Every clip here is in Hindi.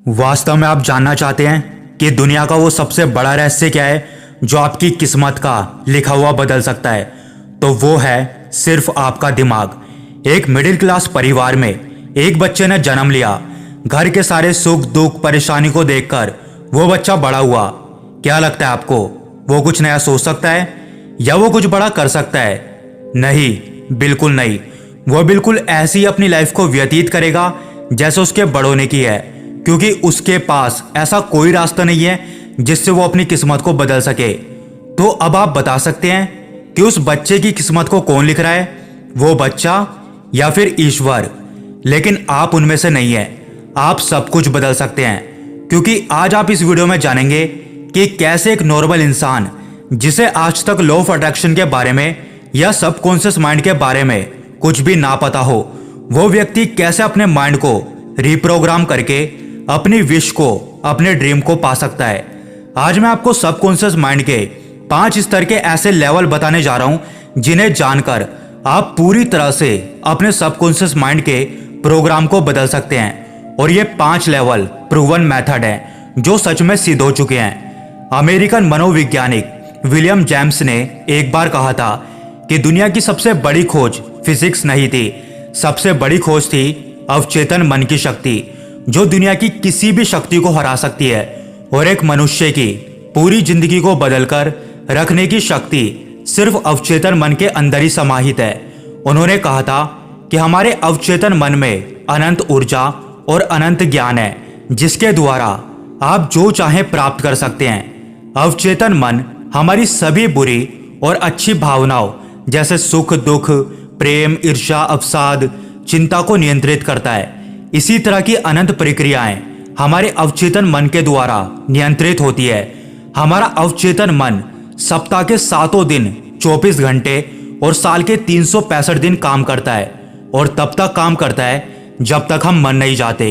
वास्तव में आप जानना चाहते हैं कि दुनिया का वो सबसे बड़ा रहस्य क्या है जो आपकी किस्मत का लिखा हुआ बदल सकता है? तो वो है सिर्फ आपका दिमाग। एक मिडिल क्लास परिवार में एक बच्चे ने जन्म लिया। घर के सारे सुख दुख परेशानी को देखकर वो बच्चा बड़ा हुआ। क्या लगता है आपको, वो कुछ नया सोच सकता है या वो कुछ बड़ा कर सकता है? नहीं, बिल्कुल नहीं। वो बिल्कुल ऐसी अपनी लाइफ को व्यतीत करेगा जैसे उसके बड़ों ने की है, क्योंकि उसके पास ऐसा कोई रास्ता नहीं है जिससे वो अपनी किस्मत को बदल सके। तो अब आप बता सकते हैं कि उस बच्चे की किस्मत को कौन लिख रहा है, वो बच्चा या फिर ईश्वर? लेकिन आप उनमें से नहीं है। आप सब कुछ बदल सकते हैं, क्योंकि आज आप इस वीडियो में जानेंगे कि कैसे एक नॉर्मल इंसान जिसे आज तक लॉ ऑफ अट्रैक्शन के बारे में या सबकॉन्शियस माइंड के बारे में कुछ भी ना पता हो, वो व्यक्ति कैसे अपने माइंड को रिप्रोग्राम करके अपनी विश को, अपने ड्रीम को पा सकता है। आज मैं आपको सबकॉन्शियस माइंड के 5 स्तर के ऐसे लेवल बताने जा रहा हूं जिन्हें जानकर आप पूरी तरह से अपने सबकॉन्शियस माइंड के प्रोग्राम को बदल सकते हैं। और ये 5 लेवल प्रूवन मेथड है जो सच में सिद्ध हो चुके हैं। अमेरिकन मनोवैज्ञानिक विलियम जेम्स ने एक बार कहा था कि दुनिया की सबसे बड़ी खोज फिजिक्स नहीं थी, सबसे बड़ी खोज थी अवचेतन मन की शक्ति, जो दुनिया की किसी भी शक्ति को हरा सकती है। और एक मनुष्य की पूरी जिंदगी को बदलकर रखने की शक्ति सिर्फ अवचेतन मन के अंदर ही समाहित है। उन्होंने कहा था कि हमारे अवचेतन मन में अनंत ऊर्जा और अनंत ज्ञान है, जिसके द्वारा आप जो चाहें प्राप्त कर सकते हैं। अवचेतन मन हमारी सभी बुरी और अच्छी भावनाओं जैसे सुख दुख, प्रेम, ईर्ष्या, अवसाद, चिंता को नियंत्रित करता है। इसी तरह की अनंत प्रक्रियाएं हमारे अवचेतन मन के द्वारा नियंत्रित होती है। हमारा अवचेतन मन सप्ताह के 7 दिन 24 घंटे और साल के 365 दिन काम करता है, और तब तक काम करता है जब तक हम मर नहीं जाते।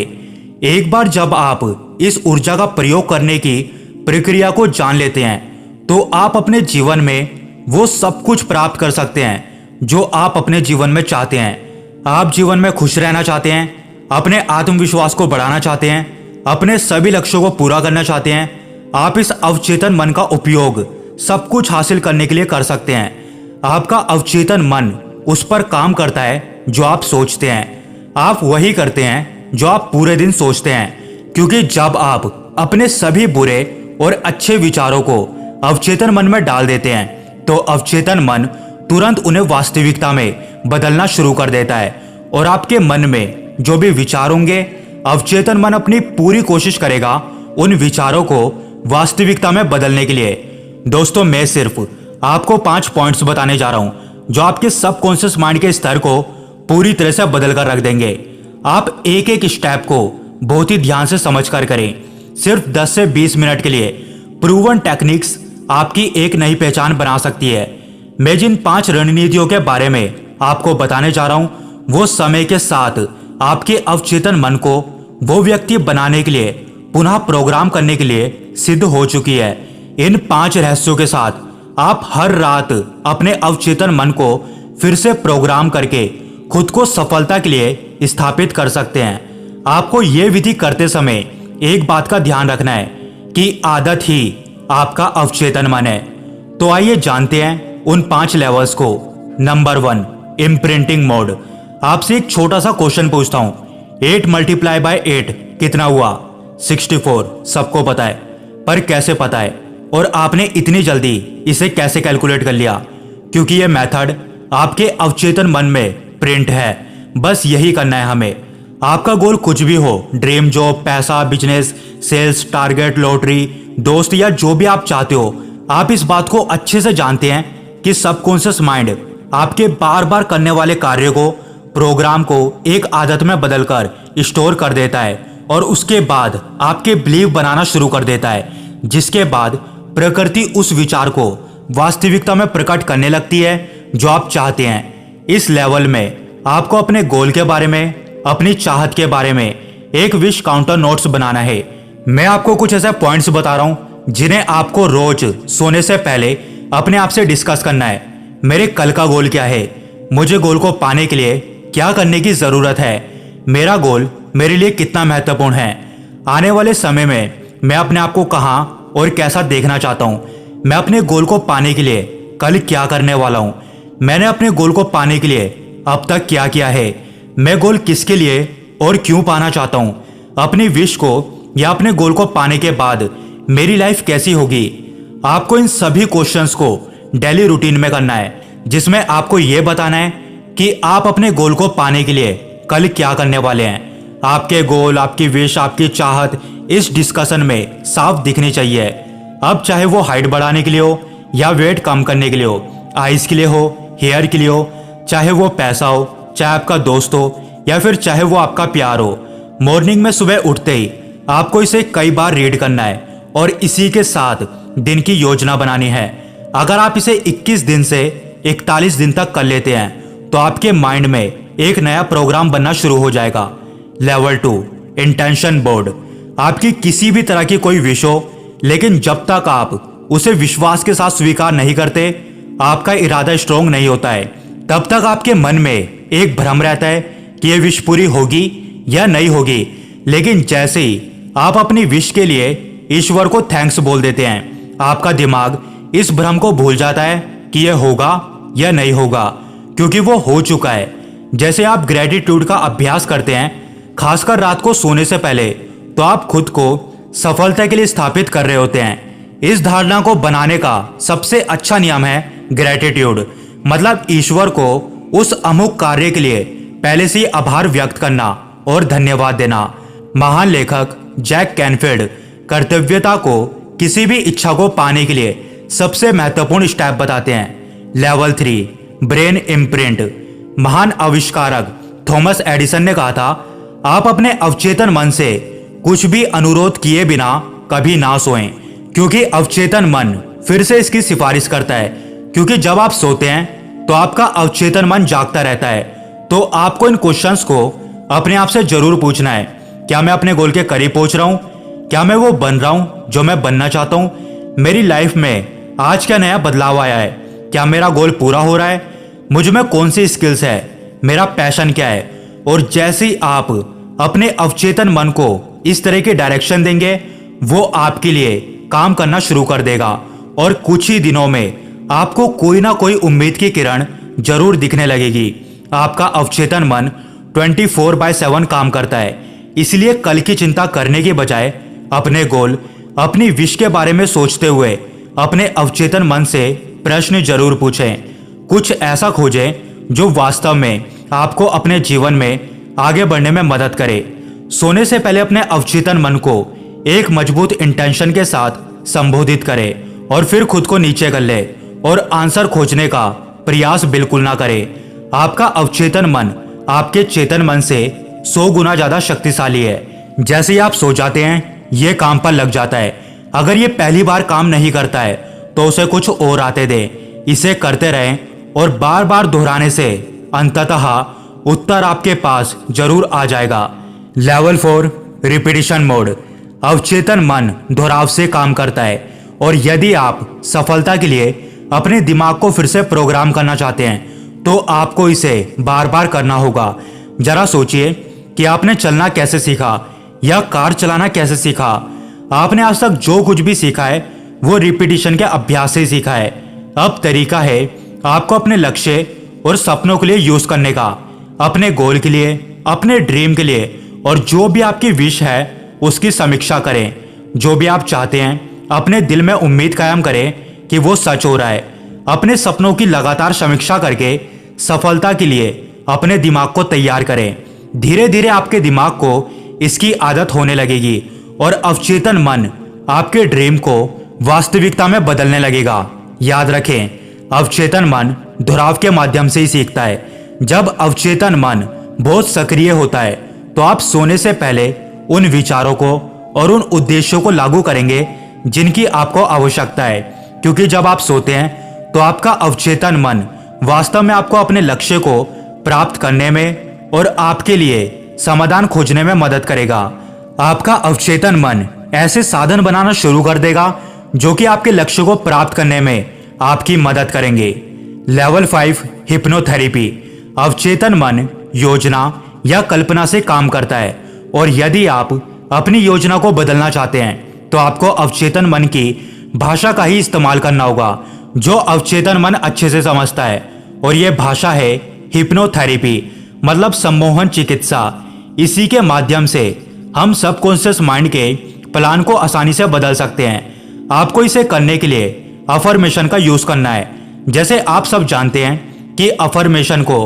एक बार जब आप इस ऊर्जा का प्रयोग करने की प्रक्रिया को जान लेते हैं, तो आप अपने जीवन में वो सब कुछ प्राप्त कर सकते हैं जो आप अपने जीवन में चाहते हैं। आप जीवन में खुश रहना चाहते हैं, अपने आत्मविश्वास को बढ़ाना चाहते हैं, अपने सभी लक्ष्यों को पूरा करना चाहते हैं, आप इस अवचेतन मन का उपयोग सब कुछ हासिल करने के लिए कर सकते हैं। आपका अवचेतन मन उस पर काम करता है जो आप सोचते हैं। आप वही करते हैं जो आप पूरे दिन सोचते हैं, क्योंकि जब आप अपने सभी बुरे और अच्छे विचारों को अवचेतन मन में डाल देते हैं, तो अवचेतन मन तुरंत उन्हें वास्तविकता में बदलना शुरू कर देता है। और आपके मन में जो भी विचार होंगे, अवचेतन मन अपनी पूरी कोशिश करेगा उन विचारों को वास्तविकता में बदलने के लिए। दोस्तों, मैं सिर्फ आपको 5 पॉइंट्स बताने जा रहा हूं जो आपके सबकॉन्शियस माइंड के स्तर को पूरी तरह से बदल कर रख देंगे। आप एक एक स्टेप को बहुत ही ध्यान से समझ कर करें। सिर्फ 10 से 20 मिनट के लिए प्रूवन टेक्निक्स आपकी एक नई पहचान बना सकती है। मैं जिन 5 रणनीतियों के बारे में आपको बताने जा रहा हूं, वो समय के साथ आपके अवचेतन मन को वो व्यक्ति बनाने के लिए, पुनः प्रोग्राम करने के लिए सिद्ध हो चुकी है। इन 5 रहस्यों के साथ आप हर रात अपने अवचेतन मन को फिर से प्रोग्राम करके खुद को सफलता के लिए स्थापित कर सकते हैं। आपको ये विधि करते समय एक बात का ध्यान रखना है कि आदत ही आपका अवचेतन मन है। तो आइए जानते हैं उन 5 लेवल्स को। Number 1, imprinting mode. आपसे एक छोटा सा क्वेश्चन पूछता हूं, 8 × 8 कितना हुआ? 64। सबको पता है, पर कैसे पता है और आपने इतनी जल्दी इसे कैसे कैलकुलेट कर लिया? क्योंकि यह मेथड आपके अवचेतन मन में प्रिंट है। बस यही करना है हमें। आपका गोल कुछ भी हो, ड्रीम जॉब, पैसा, बिजनेस, सेल्स, टारगेट, लॉटरी, दोस्त या जो भी आप चाहते हो, आप इस बात को अच्छे से जानते हैं कि सबकॉन्शियस माइंड आपके बार बार करने वाले कार्य को, प्रोग्राम को एक आदत में बदलकर स्टोर कर देता है, और उसके बाद आपके बिलीव बनाना शुरू कर देता है, जिसके बाद प्रकृति उस विचार को वास्तविकता में प्रकट करने लगती है जो आप चाहते हैं। इस लेवल में आपको अपने गोल के बारे में, अपनी चाहत के बारे में एक विश काउंटर नोट्स बनाना है। मैं आपको कुछ ऐसे पॉइंट्स बता रहा हूं जिन्हें आपको रोज सोने से पहले अपने आप से डिस्कस करना है। मेरे कल का गोल क्या है? मुझे गोल को पाने के लिए क्या करने की जरूरत है? मेरा गोल मेरे लिए कितना महत्वपूर्ण है? आने वाले समय में मैं अपने आप को कहाँ और कैसा देखना चाहता हूँ, मैं अपने गोल को पाने के लिए कल क्या करने वाला हूँ, मैंने अपने गोल को पाने के लिए अब तक क्या किया है, मैं गोल किसके लिए और क्यों पाना चाहता हूँ, अपनी विश को या अपने गोल को पाने के बाद मेरी लाइफ कैसी होगी। आपको इन सभी क्वेश्चंस को डेली रूटीन में करना है, जिसमें आपको ये बताना है कि आप अपने गोल को पाने के लिए कल क्या करने वाले हैं। आपके गोल, आपकी विश, आपकी चाहत इस डिस्कशन में साफ दिखनी चाहिए। अब चाहे वो हाइट बढ़ाने के लिए हो या वेट कम करने के लिए हो, आइज के लिए हो, हेयर के लिए हो, चाहे वो पैसा हो, चाहे आपका दोस्त हो या फिर चाहे वो आपका प्यार हो, मॉर्निंग में सुबह उठते ही आपको इसे कई बार रीड करना है और इसी के साथ दिन की योजना बनानी है। अगर आप इसे 21 दिन से 41 दिन तक कर लेते हैं तो आपके माइंड में एक नया प्रोग्राम बनना शुरू हो जाएगा। Level 2 intention board. आपकी किसी भी तरह की कोई विश हो, लेकिन जब तक आप उसे विश्वास के साथ स्वीकार नहीं करते, आपका इरादा स्ट्रोंग नहीं होता है, तब तक आपके मन में एक भ्रम रहता है कि यह विश पूरी होगी या नहीं होगी। लेकिन जैसे ही आप अपनी विश के लिए ईश्वर को थैंक्स बोल देते हैं, आपका दिमाग इस भ्रम को भूल जाता है कि यह होगा या नहीं होगा, क्योंकि वो हो चुका है। जैसे आप ग्रेटिट्यूड का अभ्यास करते हैं, खासकर रात को सोने से पहले, तो आप खुद को सफलता के लिए स्थापित कर रहे होते हैं। इस धारणा को बनाने का सबसे अच्छा नियम है ग्रेटिट्यूड, मतलब ईश्वर को उस अमुक कार्य के लिए पहले से ही आभार व्यक्त करना और धन्यवाद देना। महान लेखक जैक कैनफिल्ड कर्तव्यता को किसी भी इच्छा को पाने के लिए सबसे महत्वपूर्ण स्टेप बताते हैं। Level 3 brain imprint. महान आविष्कारक थॉमस एडिसन ने कहा था, आप अपने अवचेतन मन से कुछ भी अनुरोध किए बिना कभी ना सोएं, क्योंकि अवचेतन मन फिर से इसकी सिफारिश करता है। क्योंकि जब आप सोते हैं तो आपका अवचेतन मन जागता रहता है। तो आपको इन क्वेश्चंस को अपने आप से जरूर पूछना है, क्या मैं अपने गोल के करीब पहुंच रहा हूं? क्या मैं वो बन रहा हूं जो मैं बनना चाहता हूं? मेरी लाइफ में आज क्या नया बदलाव आया है? क्या मेरा गोल पूरा हो रहा है? मुझ में कौन सी स्किल्स है? मेरा पैशन क्या है? और जैसे ही आप अपने अवचेतन मन को इस तरह के डायरेक्शन देंगे, वो आपके लिए काम करना शुरू कर देगा और कुछ ही दिनों में आपको कोई ना कोई उम्मीद की किरण जरूर दिखने लगेगी। आपका अवचेतन मन 24/7 काम करता है, इसलिए कल की चिंता करने के बजाय अपने गोल, अपनी विश के बारे में सोचते हुए अपने अवचेतन मन से प्रश्न जरूर पूछें। कुछ ऐसा खोजें जो वास्तव में आपको अपने जीवन में आगे बढ़ने में मदद करे। सोने से पहले अपने अवचेतन मन को एक मजबूत इंटेंशन के साथ संबोधित करें और फिर खुद को नीचे कर ले और आंसर खोजने का प्रयास बिल्कुल ना करें। आपका अवचेतन मन आपके चेतन मन से 100 गुना ज्यादा शक्तिशाली है। जैसे ही आप सो जाते हैं, ये काम पर लग जाता है। अगर ये पहली बार काम नहीं करता है तो उसे कुछ और आते दें। इसे करते रहें और बार बार दोहराने से अंततः उत्तर आपके पास जरूर आ जाएगा। Level 4 repetition mode. अवचेतन मन दोहराव से काम करता है और यदि आप सफलता के लिए अपने दिमाग को फिर से प्रोग्राम करना चाहते हैं तो आपको इसे बार बार करना होगा। जरा सोचिए कि आपने चलना कैसे सीखा या कार चलाना कैसे सीखा। आपने आज तक जो कुछ भी सीखा है वो रिपीटिशन के अभ्यास से सीखा है। अब तरीका है आपको अपने लक्ष्य और सपनों के लिए यूज करने का, अपने गोल के लिए, अपने ड्रीम के लिए, और जो भी आपकी विश है उसकी समीक्षा करें। जो भी आप चाहते हैं अपने दिल में उम्मीद कायम करें कि वो सच हो रहा है। अपने सपनों की लगातार समीक्षा करके सफलता के लिए अपने दिमाग को तैयार करें। धीरे धीरे आपके दिमाग को इसकी आदत होने लगेगी और अवचेतन मन आपके ड्रीम को वास्तविकता में बदलने लगेगा। याद रखें, अवचेतन मन दोहराव के माध्यम से ही सीखता है। जब अवचेतन मन बहुत सक्रिय होता है तो आप सोने से पहले उन विचारों को और उन उद्देश्यों को लागू करेंगे जिनकी आपको आवश्यकता है। क्योंकि जब आप सोते हैं तो आपका अवचेतन मन वास्तव में आपको अपने लक्ष्य को प्राप्त करने में और आपके लिए समाधान खोजने में मदद करेगा। आपका अवचेतन मन ऐसे साधन बनाना शुरू कर देगा जो कि आपके लक्ष्य को प्राप्त करने में आपकी मदद करेंगे। Level 5 hypnotherapy. अवचेतन मन योजना या कल्पना से काम करता है और यदि आप अपनी योजना को बदलना चाहते हैं तो आपको अवचेतन मन की भाषा का ही इस्तेमाल करना होगा, जो अवचेतन मन अच्छे से समझता है। और यह भाषा है हिप्नोथेरेपी, मतलब सम्मोहन चिकित्सा। इसी के माध्यम से हम सबकॉन्शियस माइंड के प्लान को आसानी से बदल सकते हैं। आपको इसे करने के लिए अफर्मेशन का यूज करना है। जैसे आप सब जानते हैं कि अफर्मेशन को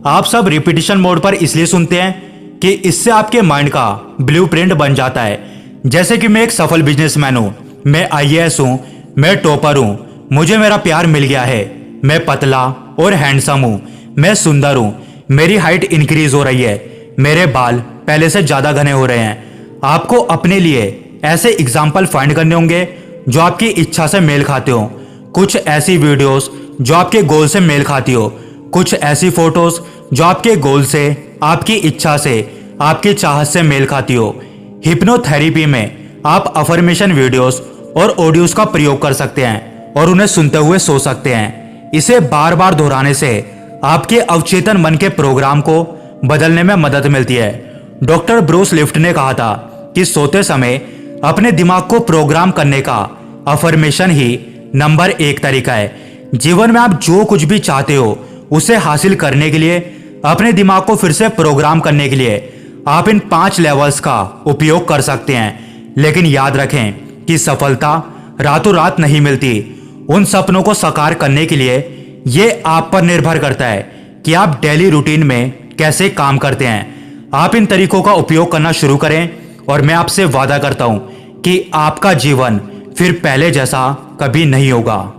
आप सब रिपीटिशन मोड पर इसलिए सुनते हैं कि इससे आपके माइंड का ब्लूप्रिंट बन जाता है। जैसे कि मैं एक सफल बिजनेसमैन हूं, मैं आईएएस हूं, मैं टॉपर हूं, मुझे मेरा प्यार मिल गया है, मैं पतला और हैंडसम हूं, मैं सुंदर हूं, मेरी हाइट इंक्रीज हो रही है, मेरे बाल पहले से ज्यादा घने हो रहे हैं। आपको अपने लिए ऐसे एग्जाम्पल फाइंड करने होंगे जो आपकी इच्छा से मेल खाते हो, कुछ ऐसी वीडियोस जो आपके गोल से मेल खाती हो, कुछ ऐसी फोटोज जो आपके गोल से, आपकी इच्छा से, आपकी चाहत से मेल खाती हो। हिप्नोथेरेपी में आप अफर्मेशन वीडियोस और ऑडियोज का प्रयोग कर सकते हैं और उन्हें सुनते हुए सो सकते हैं। इसे बार बार दोहराने से आपके अवचेतन मन के प्रोग्राम को बदलने में मदद मिलती है। डॉक्टर ब्रूस लिफ्ट ने कहा था कि सोते समय अपने दिमाग को प्रोग्राम करने का अफर्मेशन ही नंबर 1 तरीका है। जीवन में आप जो कुछ भी चाहते हो उसे हासिल करने के लिए, अपने दिमाग को फिर से प्रोग्राम करने के लिए आप इन 5 लेवल्स का उपयोग कर सकते हैं। लेकिन याद रखें कि सफलता रातों रात नहीं मिलती। उन सपनों को साकार करने के लिए ये आप पर निर्भर करता है कि आप डेली रूटीन में कैसे काम करते हैं। आप इन तरीकों का उपयोग करना शुरू करें और मैं आपसे वादा करता हूं कि आपका जीवन फिर पहले जैसा कभी नहीं होगा।